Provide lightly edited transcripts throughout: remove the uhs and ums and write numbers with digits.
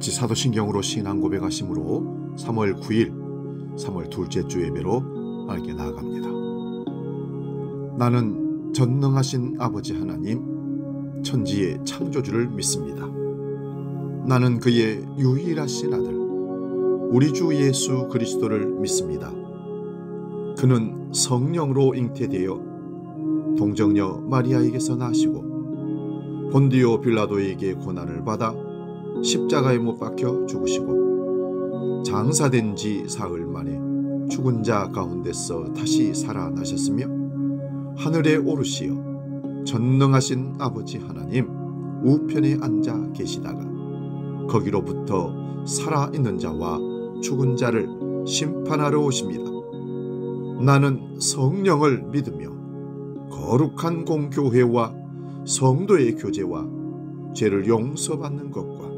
다같이 사도신경으로 신앙 고백하심으로 3월 9일 3월 둘째 주 예배로 알게 나아갑니다. 나는 전능하신 아버지 하나님 천지의 창조주를 믿습니다. 나는 그의 유일하신 아들 우리 주 예수 그리스도를 믿습니다. 그는 성령으로 잉태되어 동정녀 마리아에게서 나시고 본디오 빌라도에게 고난을 받아 십자가에 못 박혀 죽으시고 장사된 지 사흘 만에 죽은 자 가운데서 다시 살아나셨으며 하늘에 오르시어 전능하신 아버지 하나님 우편에 앉아 계시다가 거기로부터 살아있는 자와 죽은 자를 심판하러 오십니다. 나는 성령을 믿으며 거룩한 공교회와 성도의 교제와 죄를 용서받는 것과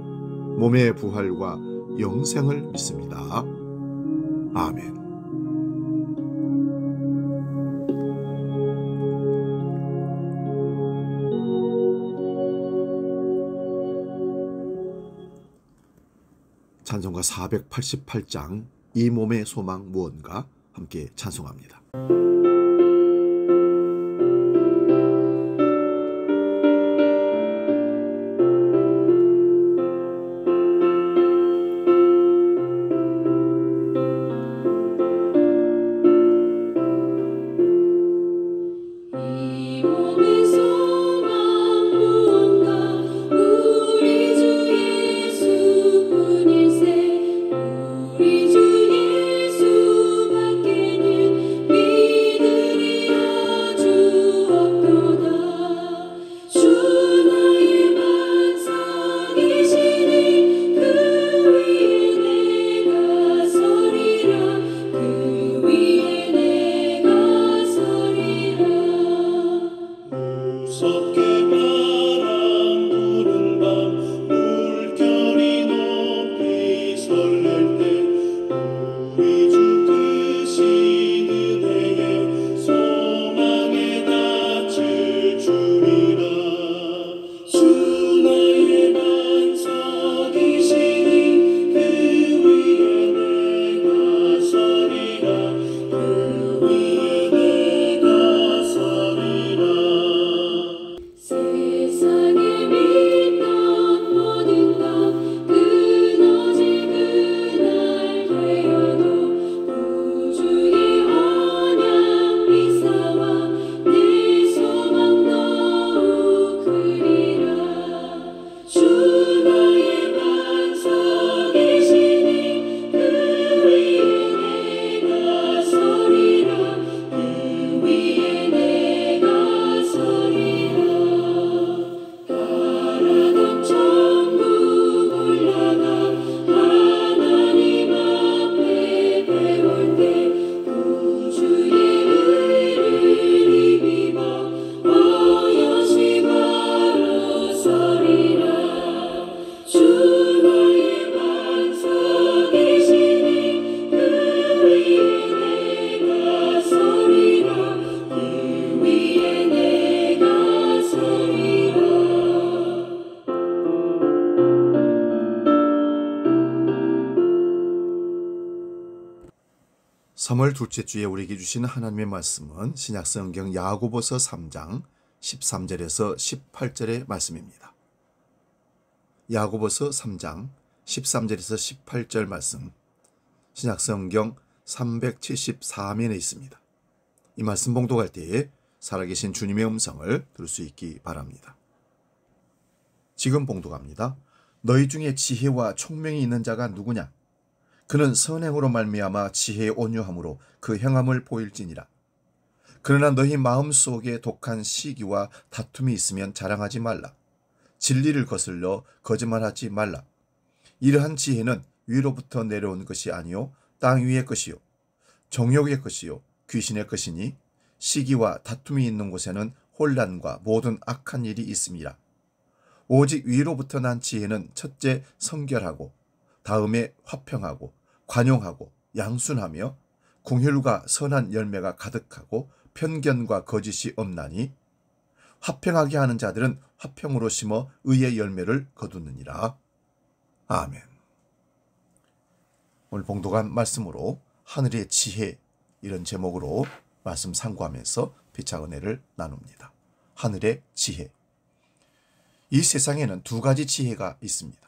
몸의 부활과 영생을 믿습니다. 아멘. 찬송가 488장 이 몸의 소망 무언가 함께 찬송합니다. (3월) 둘째 주에 우리에게 주시는 하나님의 말씀은 신약성경 야고보서 3장 13절에서 18절의 말씀입니다. 야고보서 3장 13절에서 18절 말씀 신약성경 374면에 있습니다. 이 말씀 봉독할 때에 살아계신 주님의 음성을 들을 수 있기 바랍니다. 지금 봉독합니다. 너희 중에 지혜와 총명이 있는 자가 누구냐? 그는 선행으로 말미암아 지혜의 온유함으로 그 행함을 보일지니라. 그러나 너희 마음속에 독한 시기와 다툼이 있으면 자랑하지 말라. 진리를 거슬러 거짓말하지 말라. 이러한 지혜는 위로부터 내려온 것이 아니요 땅 위의 것이요 정욕의 것이요 귀신의 것이니 시기와 다툼이 있는 곳에는 혼란과 모든 악한 일이 있음이라. 오직 위로부터 난 지혜는 첫째 성결하고 다음에 화평하고 관용하고 양순하며 궁휼과 선한 열매가 가득하고 편견과 거짓이 없나니 화평하게 하는 자들은 화평으로 심어 의의 열매를 거두느니라. 아멘. 오늘 봉독한 말씀으로 하늘의 지혜, 이런 제목으로 말씀 상고하면서 피차 은혜를 나눕니다. 하늘의 지혜. 이 세상에는 두 가지 지혜가 있습니다.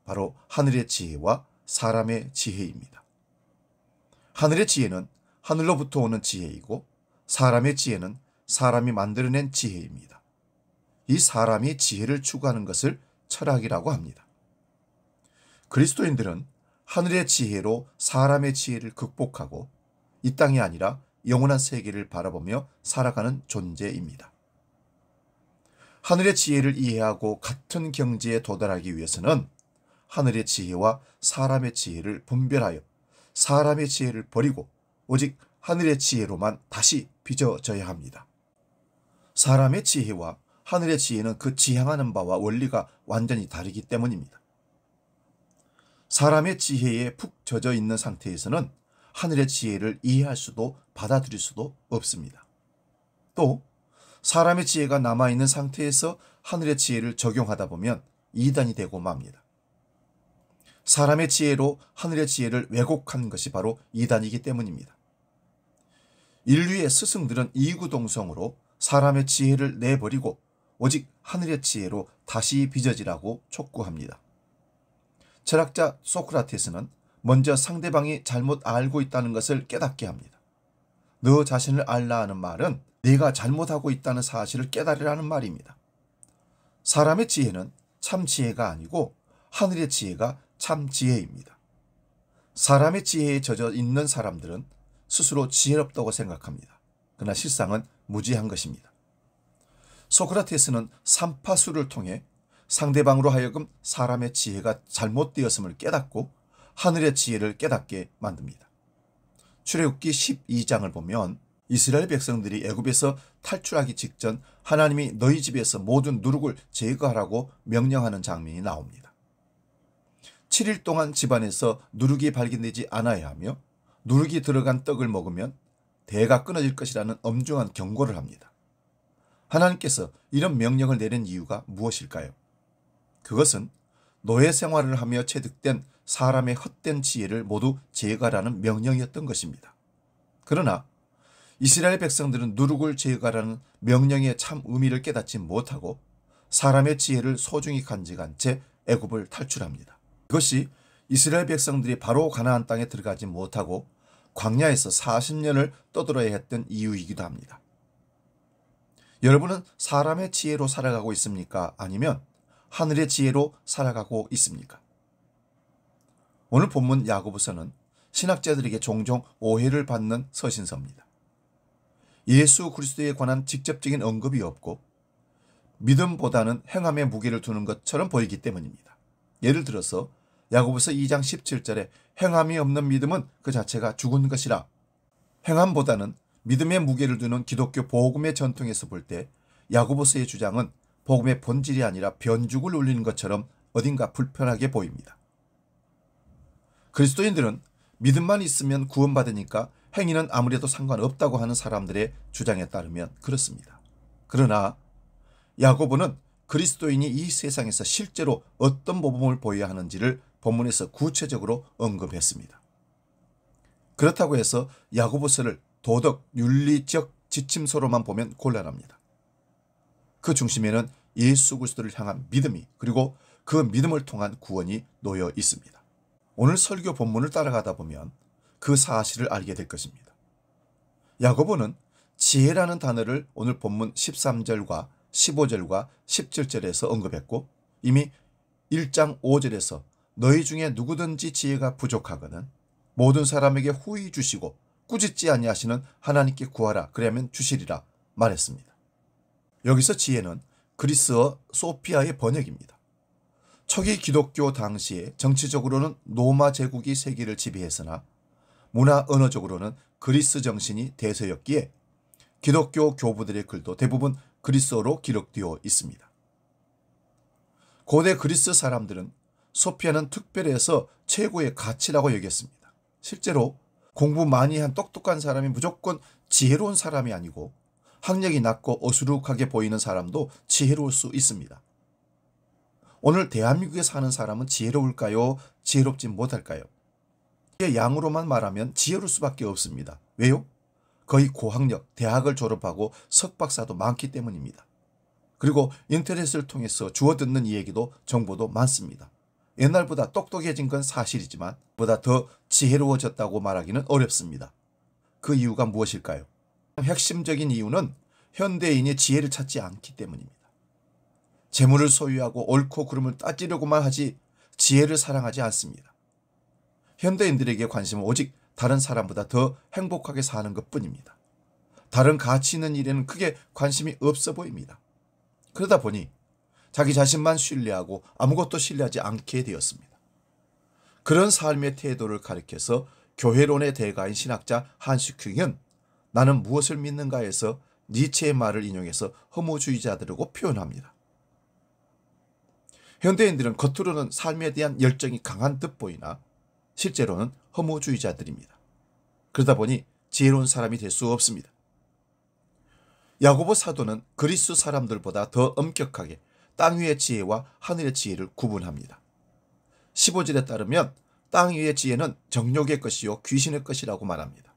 바로 하늘의 지혜와 사람의 지혜입니다. 하늘의 지혜는 하늘로부터 오는 지혜이고, 사람의 지혜는 사람이 만들어낸 지혜입니다. 이 사람이 지혜를 추구하는 것을 철학이라고 합니다. 그리스도인들은 하늘의 지혜로 사람의 지혜를 극복하고 이 땅이 아니라 영원한 세계를 바라보며 살아가는 존재입니다. 하늘의 지혜를 이해하고 같은 경지에 도달하기 위해서는 하늘의 지혜와 사람의 지혜를 분별하여 사람의 지혜를 버리고 오직 하늘의 지혜로만 다시 빚어져야 합니다. 사람의 지혜와 하늘의 지혜는 그 지향하는 바와 원리가 완전히 다르기 때문입니다. 사람의 지혜에 푹 젖어 있는 상태에서는 하늘의 지혜를 이해할 수도 받아들일 수도 없습니다. 또 사람의 지혜가 남아있는 상태에서 하늘의 지혜를 적용하다 보면 이단이 되고 맙니다. 사람의 지혜로 하늘의 지혜를 왜곡한 것이 바로 이단이기 때문입니다. 인류의 스승들은 이구동성으로 사람의 지혜를 내버리고 오직 하늘의 지혜로 다시 빚어지라고 촉구합니다. 철학자 소크라테스는 먼저 상대방이 잘못 알고 있다는 것을 깨닫게 합니다. 너 자신을 알라 하는 말은 내가 잘못하고 있다는 사실을 깨달으라는 말입니다. 사람의 지혜는 참 지혜가 아니고 하늘의 지혜가 참 지혜입니다. 사람의 지혜에 젖어 있는 사람들은 스스로 지혜롭다고 생각합니다. 그러나 실상은 무지한 것입니다. 소크라테스는 삼파수를 통해 상대방으로 하여금 사람의 지혜가 잘못되었음을 깨닫고 하늘의 지혜를 깨닫게 만듭니다. 출애굽기 12장을 보면 이스라엘 백성들이 애굽에서 탈출하기 직전 하나님이 너희 집에서 모든 누룩을 제거하라고 명령하는 장면이 나옵니다. 7일 동안 집안에서 누룩이 발견되지 않아야 하며 누룩이 들어간 떡을 먹으면 대가 끊어질 것이라는 엄중한 경고를 합니다. 하나님께서 이런 명령을 내린 이유가 무엇일까요? 그것은 노예 생활을 하며 체득된 사람의 헛된 지혜를 모두 제거하라는 명령이었던 것입니다. 그러나 이스라엘 백성들은 누룩을 제거하라는 명령의 참 의미를 깨닫지 못하고 사람의 지혜를 소중히 간직한 채 애굽을 탈출합니다. 이것이 이스라엘 백성들이 바로 가나안 땅에 들어가지 못하고 광야에서 40년을 떠돌아야 했던 이유이기도 합니다. 여러분은 사람의 지혜로 살아가고 있습니까? 아니면 하늘의 지혜로 살아가고 있습니까? 오늘 본문 야고보서는 신학자들에게 종종 오해를 받는 서신서입니다. 예수 그리스도에 관한 직접적인 언급이 없고 믿음보다는 행함에 무게를 두는 것처럼 보이기 때문입니다. 예를 들어서 야고보서 2장 17절에 행함이 없는 믿음은 그 자체가 죽은 것이라. 행함보다는 믿음의 무게를 두는 기독교 복음의 전통에서 볼 때 야고보서의 주장은 복음의 본질이 아니라 변죽을 울리는 것처럼 어딘가 불편하게 보입니다. 그리스도인들은 믿음만 있으면 구원받으니까 행위는 아무래도 상관없다고 하는 사람들의 주장에 따르면 그렇습니다. 그러나 야고보는 그리스도인이 이 세상에서 실제로 어떤 모범을 보여야 하는지를 본문에서 구체적으로 언급했습니다. 그렇다고 해서 야고보서를 도덕, 윤리적 지침서로만 보면 곤란합니다. 그 중심에는 예수 그리스도를 향한 믿음이 그리고 그 믿음을 통한 구원이 놓여 있습니다. 오늘 설교 본문을 따라가다 보면 그 사실을 알게 될 것입니다. 야고보는 지혜라는 단어를 오늘 본문 13절과 15절과 17절에서 언급했고 이미 1장 5절에서 너희 중에 누구든지 지혜가 부족하거든 모든 사람에게 후히 주시고 꾸짖지 아니하시는 하나님께 구하라 그리하면 주시리라 말했습니다. 여기서 지혜는 그리스어 소피아의 번역입니다. 초기 기독교 당시에 정치적으로는 로마 제국이 세계를 지배했으나 문화 언어적으로는 그리스 정신이 대세였기에 기독교 교부들의 글도 대부분 그리스어로 기록되어 있습니다. 고대 그리스 사람들은 소피아는 특별해서 최고의 가치라고 여겼습니다. 실제로 공부 많이 한 똑똑한 사람이 무조건 지혜로운 사람이 아니고 학력이 낮고 어수룩하게 보이는 사람도 지혜로울 수 있습니다. 오늘 대한민국에 사는 사람은 지혜로울까요? 지혜롭지 못할까요? 양으로만 말하면 지혜로울 수밖에 없습니다. 왜요? 거의 고학력, 대학을 졸업하고 석박사도 많기 때문입니다. 그리고 인터넷을 통해서 주워 듣는 이야기도 정보도 많습니다. 옛날보다 똑똑해진 건 사실이지만 보다 더 지혜로워졌다고 말하기는 어렵습니다. 그 이유가 무엇일까요? 핵심적인 이유는 현대인이 지혜를 찾지 않기 때문입니다. 재물을 소유하고 옳고 그름을 따지려고만 하지 지혜를 사랑하지 않습니다. 현대인들에게 관심은 오직 다른 사람보다 더 행복하게 사는 것뿐입니다. 다른 가치 있는 일에는 크게 관심이 없어 보입니다. 그러다 보니 자기 자신만 신뢰하고 아무것도 신뢰하지 않게 되었습니다. 그런 삶의 태도를 가리켜서 교회론의 대가인 신학자 한스 큐잉은 나는 무엇을 믿는가에서 니체의 말을 인용해서 허무주의자들이라고 표현합니다. 현대인들은 겉으로는 삶에 대한 열정이 강한 듯 보이나 실제로는 허무주의자들입니다. 그러다 보니 지혜로운 사람이 될 수 없습니다. 야고보 사도는 그리스 사람들보다 더 엄격하게 땅 위의 지혜와 하늘의 지혜를 구분합니다. 15절에 따르면 땅 위의 지혜는 정욕의 것이요 귀신의 것이라고 말합니다.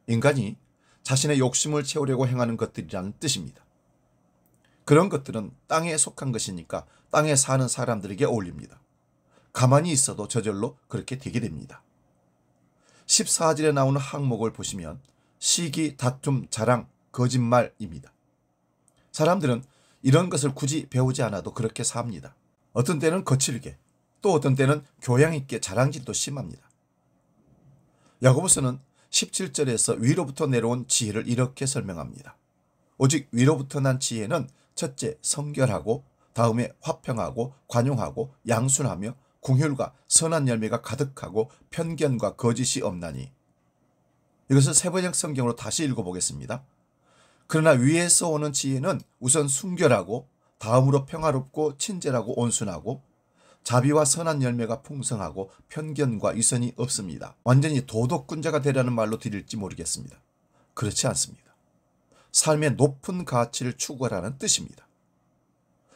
인간이 자신의 욕심을 채우려고 행하는 것들이라는 뜻입니다. 그런 것들은 땅에 속한 것이니까 땅에 사는 사람들에게 어울립니다. 가만히 있어도 저절로 그렇게 되게 됩니다. 14절에 나오는 항목을 보시면 시기, 다툼, 자랑, 거짓말입니다. 사람들은 이런 것을 굳이 배우지 않아도 그렇게 삽니다. 어떤 때는 거칠게, 또 어떤 때는 교양 있게 자랑질도 심합니다. 야고보서는 17절에서 위로부터 내려온 지혜를 이렇게 설명합니다. 오직 위로부터 난 지혜는 첫째 성결하고 다음에 화평하고 관용하고 양순하며 궁휼과 선한 열매가 가득하고 편견과 거짓이 없나니. 이것을 세번역 성경으로 다시 읽어보겠습니다. 그러나 위에서 오는 지혜는 우선 순결하고 다음으로 평화롭고 친절하고 온순하고 자비와 선한 열매가 풍성하고 편견과 위선이 없습니다. 완전히 도덕군자가 되라는 말로 드릴지 모르겠습니다. 그렇지 않습니다. 삶의 높은 가치를 추구하라는 뜻입니다.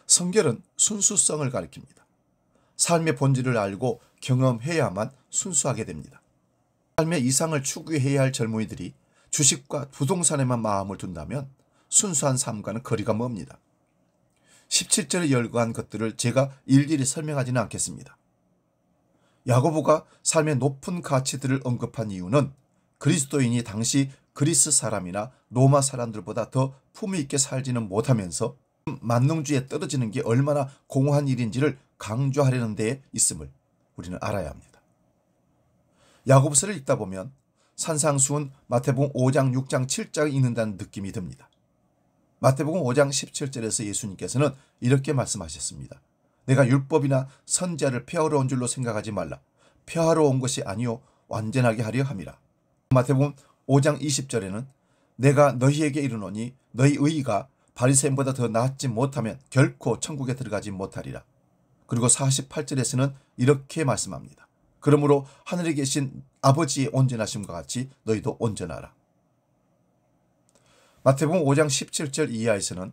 성결은 순수성을 가리킵니다. 삶의 본질을 알고 경험해야만 순수하게 됩니다. 삶의 이상을 추구해야 할 젊은이들이 주식과 부동산에만 마음을 둔다면 순수한 삶과는 거리가 멉니다. 17절에 열거한 것들을 제가 일일이 설명하지는 않겠습니다. 야고보가 삶의 높은 가치들을 언급한 이유는 그리스도인이 당시 그리스 사람이나 로마 사람들보다 더 품위 있게 살지는 못하면서 만능주의에 떨어지는 게 얼마나 공허한 일인지를 강조하려는 데에 있음을 우리는 알아야 합니다. 야고보서를 읽다 보면 산상수훈 마태복음 5장, 6장, 7장을 읽는다는 느낌이 듭니다. 마태복음 5장 17절에서 예수님께서는 이렇게 말씀하셨습니다. 내가 율법이나 선지자를 폐하러 온 줄로 생각하지 말라. 폐하러 온 것이 아니요 완전하게 하려 함이라. 마태복음 5장 20절에는 내가 너희에게 이르노니 너희 의의가 바리새인보다 더 낫지 못하면 결코 천국에 들어가지 못하리라. 그리고 48절에서는 이렇게 말씀합니다. 그러므로 하늘에 계신 아버지의 온전하심과 같이 너희도 온전하라. 마태복음 5장 17절 이하에서는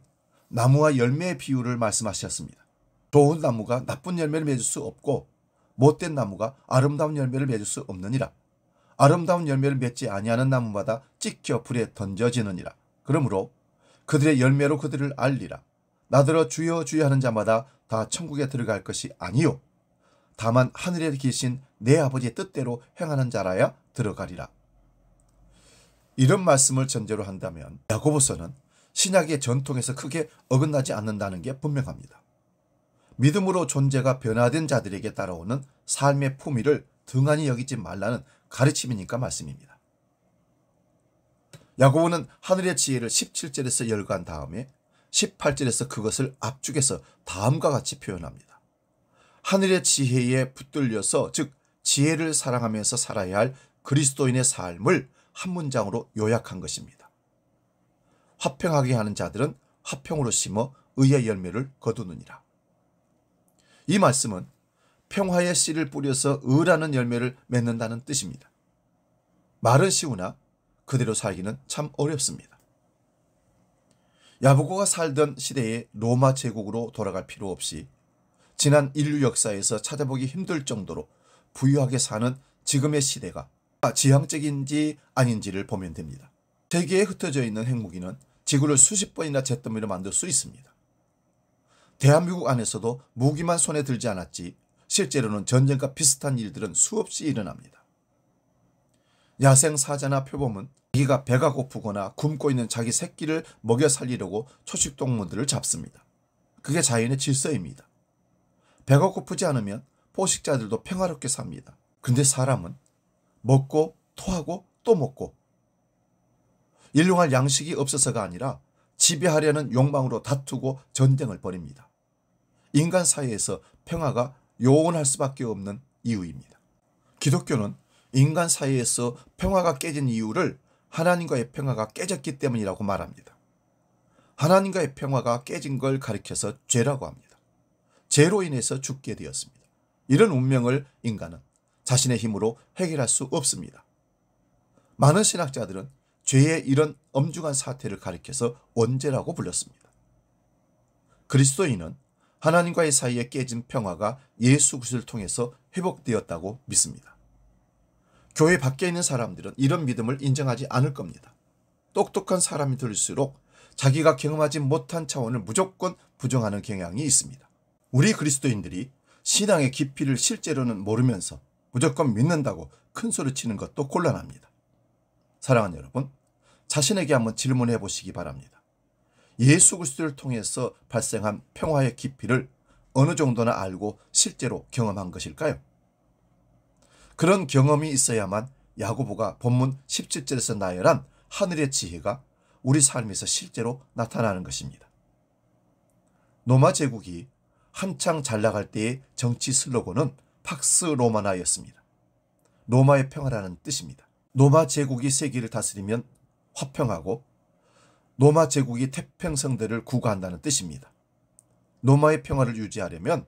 나무와 열매의 비유를 말씀하셨습니다. 좋은 나무가 나쁜 열매를 맺을 수 없고 못된 나무가 아름다운 열매를 맺을 수 없느니라. 아름다운 열매를 맺지 아니하는 나무마다 찍혀 불에 던져지느니라. 그러므로 그들의 열매로 그들을 알리라. 나더러 주여 주여 하는 자마다 다 천국에 들어갈 것이 아니요 다만 하늘에 계신 내 아버지의 뜻대로 행하는 자라야 들어가리라. 이런 말씀을 전제로 한다면 야고보서는 신약의 전통에서 크게 어긋나지 않는다는 게 분명합니다. 믿음으로 존재가 변화된 자들에게 따라오는 삶의 품위를 등한히 여기지 말라는 가르침이니까 말씀입니다. 야고보는 하늘의 지혜를 17절에서 열거한 다음에 18절에서 그것을 압축해서 다음과 같이 표현합니다. 하늘의 지혜에 붙들려서 즉 지혜를 사랑하면서 살아야 할 그리스도인의 삶을 한 문장으로 요약한 것입니다. 화평하게 하는 자들은 화평으로 심어 의의 열매를 거두느니라. 이 말씀은 평화의 씨를 뿌려서 의라는 열매를 맺는다는 뜻입니다. 말은 쉬우나 그대로 살기는 참 어렵습니다. 야고보가 살던 시대의 로마 제국으로 돌아갈 필요 없이 지난 인류 역사에서 찾아보기 힘들 정도로 부유하게 사는 지금의 시대가 지향적인지 아닌지를 보면 됩니다. 세계에 흩어져 있는 핵무기는 지구를 수십 번이나 잿더미로 만들 수 있습니다. 대한민국 안에서도 무기만 손에 들지 않았지 실제로는 전쟁과 비슷한 일들은 수없이 일어납니다. 야생 사자나 표범은 자기가 배가 고프거나 굶고 있는 자기 새끼를 먹여 살리려고 초식동물들을 잡습니다. 그게 자연의 질서입니다. 배가 고프지 않으면 포식자들도 평화롭게 삽니다. 근데 사람은 먹고 토하고 또 먹고 일용할 양식이 없어서가 아니라 지배하려는 욕망으로 다투고 전쟁을 벌입니다. 인간 사이에서 평화가 요원할 수밖에 없는 이유입니다. 기독교는 인간 사이에서 평화가 깨진 이유를 하나님과의 평화가 깨졌기 때문이라고 말합니다. 하나님과의 평화가 깨진 걸 가리켜서 죄라고 합니다. 죄로 인해서 죽게 되었습니다. 이런 운명을 인간은 자신의 힘으로 해결할 수 없습니다. 많은 신학자들은 죄의 이런 엄중한 사태를 가리켜서 원죄라고 불렀습니다. 그리스도인은 하나님과의 사이에 깨진 평화가 예수 그리스도를 통해서 회복되었다고 믿습니다. 교회 밖에 있는 사람들은 이런 믿음을 인정하지 않을 겁니다. 똑똑한 사람이 들수록 자기가 경험하지 못한 차원을 무조건 부정하는 경향이 있습니다. 우리 그리스도인들이 신앙의 깊이를 실제로는 모르면서 무조건 믿는다고 큰소리치는 것도 곤란합니다. 사랑하는 여러분, 자신에게 한번 질문해 보시기 바랍니다. 예수 그리스도를 통해서 발생한 평화의 깊이를 어느 정도나 알고 실제로 경험한 것일까요? 그런 경험이 있어야만 야고보가 본문 17절에서 나열한 하늘의 지혜가 우리 삶에서 실제로 나타나는 것입니다. 로마 제국이 한창 잘 나갈 때의 정치 슬로건은 팍스 로마나였습니다. 로마의 평화라는 뜻입니다. 로마 제국이 세계를 다스리면 화평하고 로마 제국이 태평성대를 구가한다는 뜻입니다. 로마의 평화를 유지하려면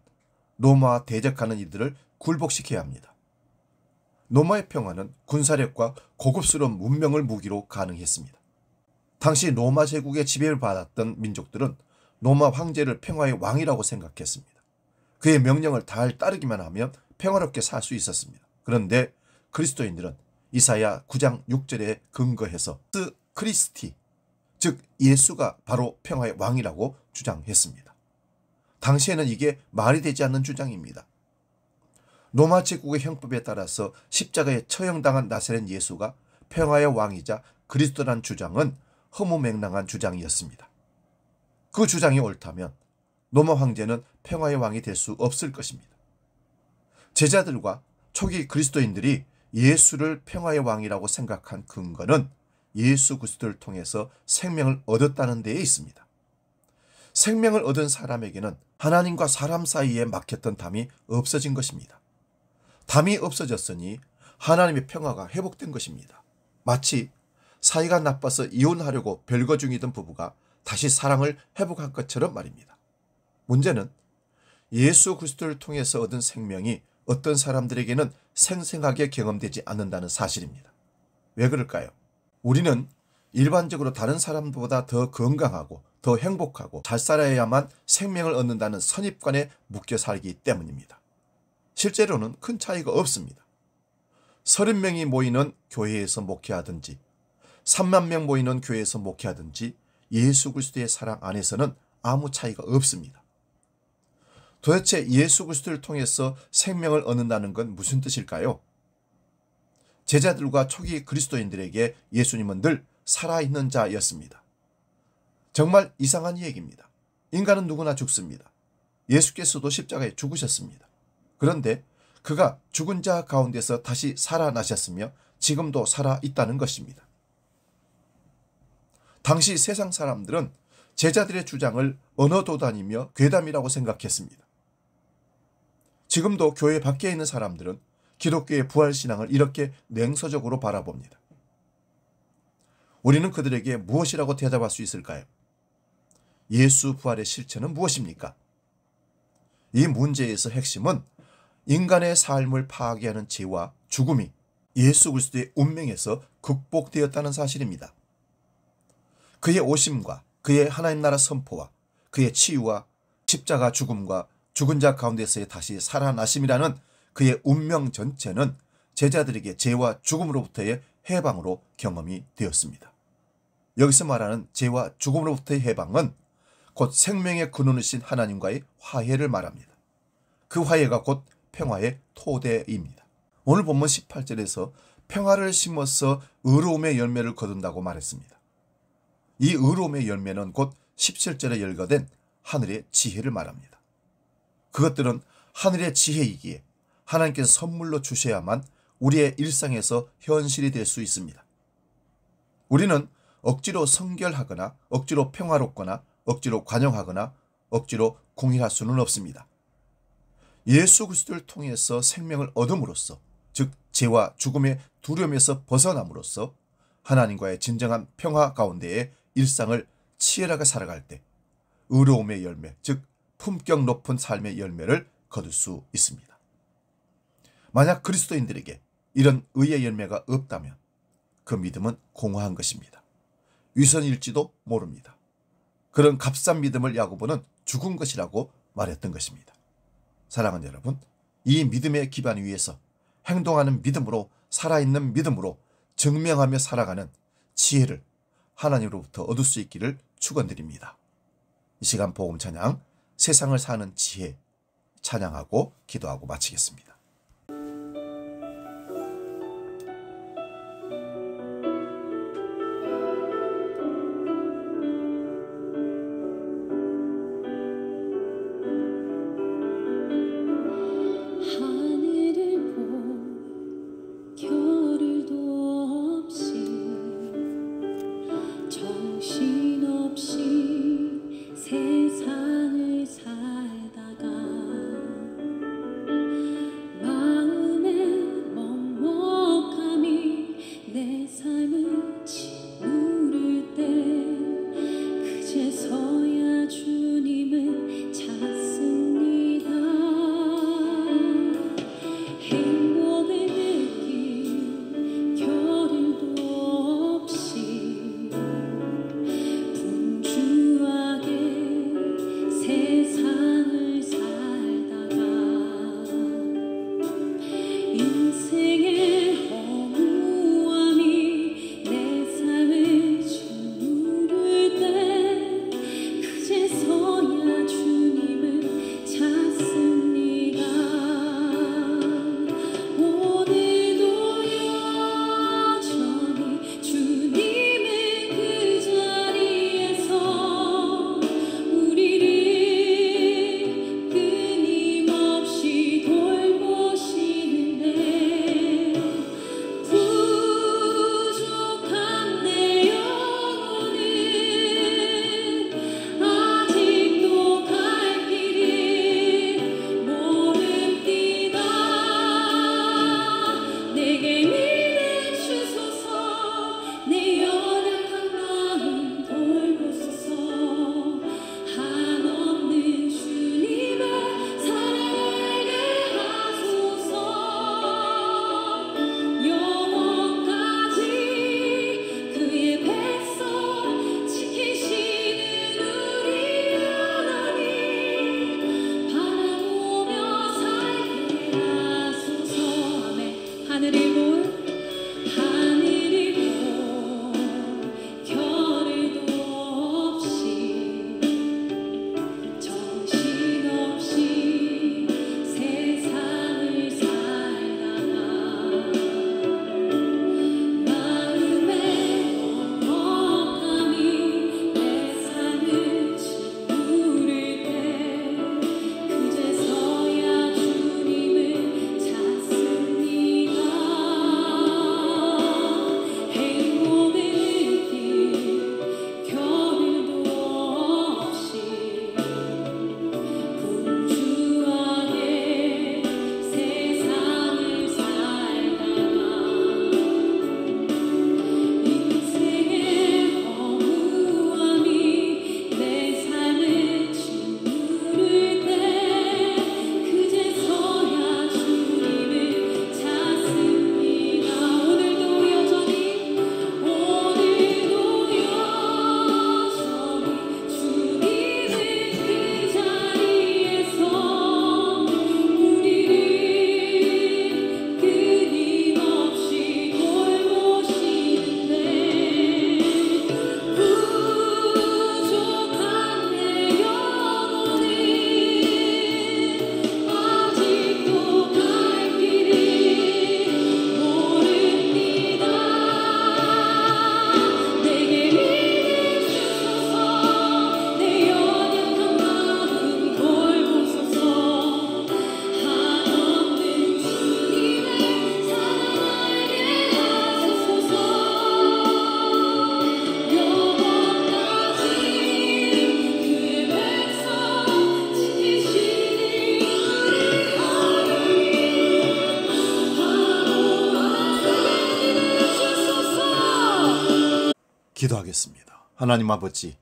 로마와 대적하는 이들을 굴복시켜야 합니다. 로마의 평화는 군사력과 고급스러운 문명을 무기로 가능했습니다. 당시 로마 제국의 지배를 받았던 민족들은 로마 황제를 평화의 왕이라고 생각했습니다. 그의 명령을 잘 따르기만 하면 평화롭게 살 수 있었습니다. 그런데 그리스도인들은 이사야 9장 6절에 근거해서 크리스티, 즉 예수가 바로 평화의 왕이라고 주장했습니다. 당시에는 이게 말이 되지 않는 주장입니다. 로마 제국의 형법에 따라서 십자가에 처형당한 나사렛 예수가 평화의 왕이자 그리스도란 주장은 허무맹랑한 주장이었습니다. 그 주장이 옳다면 로마 황제는 평화의 왕이 될 수 없을 것입니다. 제자들과 초기 그리스도인들이 예수를 평화의 왕이라고 생각한 근거는 예수 그리스도를 통해서 생명을 얻었다는 데에 있습니다. 생명을 얻은 사람에게는 하나님과 사람 사이에 막혔던 담이 없어진 것입니다. 담이 없어졌으니 하나님의 평화가 회복된 것입니다. 마치 사이가 나빠서 이혼하려고 별거 중이던 부부가 다시 사랑을 회복한 것처럼 말입니다. 문제는 예수 그리스도를 통해서 얻은 생명이 어떤 사람들에게는 생생하게 경험되지 않는다는 사실입니다. 왜 그럴까요? 우리는 일반적으로 다른 사람보다 더 건강하고 더 행복하고 잘 살아야만 생명을 얻는다는 선입관에 묶여 살기 때문입니다. 실제로는 큰 차이가 없습니다. 30명이 모이는 교회에서 목회하든지 3만 명 모이는 교회에서 목회하든지 예수 그리스도의 사랑 안에서는 아무 차이가 없습니다. 도대체 예수 그리스도를 통해서 생명을 얻는다는 건 무슨 뜻일까요? 제자들과 초기 그리스도인들에게 예수님은 늘 살아있는 자였습니다. 정말 이상한 얘기입니다. 인간은 누구나 죽습니다. 예수께서도 십자가에 죽으셨습니다. 그런데 그가 죽은 자 가운데서 다시 살아나셨으며 지금도 살아있다는 것입니다. 당시 세상 사람들은 제자들의 주장을 언어도단이며 괴담이라고 생각했습니다. 지금도 교회 밖에 있는 사람들은 기독교의 부활신앙을 이렇게 냉소적으로 바라봅니다. 우리는 그들에게 무엇이라고 대답할 수 있을까요? 예수 부활의 실체는 무엇입니까? 이 문제에서 핵심은 인간의 삶을 파괴하는 죄와 죽음이 예수 그리스도의 운명에서 극복되었다는 사실입니다. 그의 오심과 그의 하나님 나라 선포와 그의 치유와 십자가 죽음과 죽은 자 가운데서의 다시 살아나심이라는 그의 운명 전체는 제자들에게 죄와 죽음으로부터의 해방으로 경험이 되었습니다. 여기서 말하는 죄와 죽음으로부터의 해방은 곧 생명의 근원이신 하나님과의 화해를 말합니다. 그 화해가 곧 평화의 토대입니다. 오늘 본문 18절에서 평화를 심어서 의로움의 열매를 거둔다고 말했습니다. 이 의로움의 열매는 곧 17절에 열거된 하늘의 지혜를 말합니다. 그것들은 하늘의 지혜이기에 하나님께서 선물로 주셔야만 우리의 일상에서 현실이 될 수 있습니다. 우리는 억지로 성결하거나 억지로 평화롭거나 억지로 관용하거나 억지로 공의할 수는 없습니다. 예수 그리스도를 통해서 생명을 얻음으로써, 즉 죄와 죽음의 두려움에서 벗어남으로써 하나님과의 진정한 평화 가운데의 일상을 치열하게 살아갈 때 의로움의 열매, 즉 품격 높은 삶의 열매를 거둘 수 있습니다. 만약 그리스도인들에게 이런 의의 열매가 없다면 그 믿음은 공허한 것입니다. 위선일지도 모릅니다. 그런 값싼 믿음을 야고보는 죽은 것이라고 말했던 것입니다. 사랑하는 여러분, 이 믿음의 기반 위에서 행동하는 믿음으로, 살아있는 믿음으로 증명하며 살아가는 지혜를 하나님으로부터 얻을 수 있기를 축원드립니다. 이 시간 복음 찬양, 세상을 사는 지혜 찬양하고 기도하고 마치겠습니다. 세상을 살다가 하나님 아버지,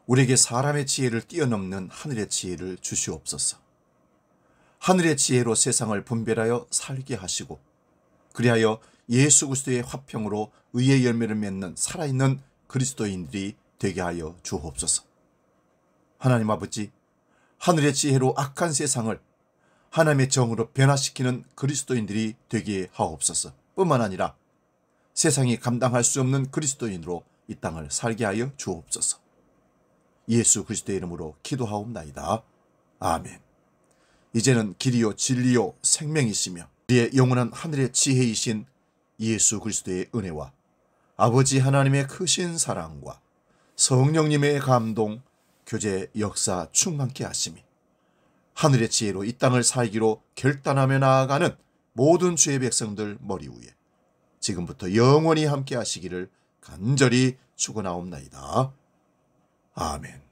우리에게 사람의 지혜를 뛰어넘는 하늘의 지혜를 주시옵소서. 하늘의 지혜로 세상을 분별하여 살게 하시고, 그리하여 예수 그리스도의 화평으로 의의 열매를 맺는 살아있는 그리스도인들이 되게 하여 주옵소서. 하나님 아버지, 하늘의 지혜로 악한 세상을 하나님의 정으로 변화시키는 그리스도인들이 되게 하옵소서. 뿐만 아니라 세상이 감당할 수 없는 그리스도인으로 이 땅을 살게 하여 주옵소서. 예수 그리스도의 이름으로 기도하옵나이다. 아멘. 이제는 길이요 진리요 생명이시며 우리의 영원한 하늘의 지혜이신 예수 그리스도의 은혜와 아버지 하나님의 크신 사랑과 성령님의 감동, 교제, 역사 충만케 하심이 하늘의 지혜로 이 땅을 살기로 결단하며 나아가는 모든 주의 백성들 머리 위에 지금부터 영원히 함께 하시기를 간절히 축원하옵나이다. 아멘.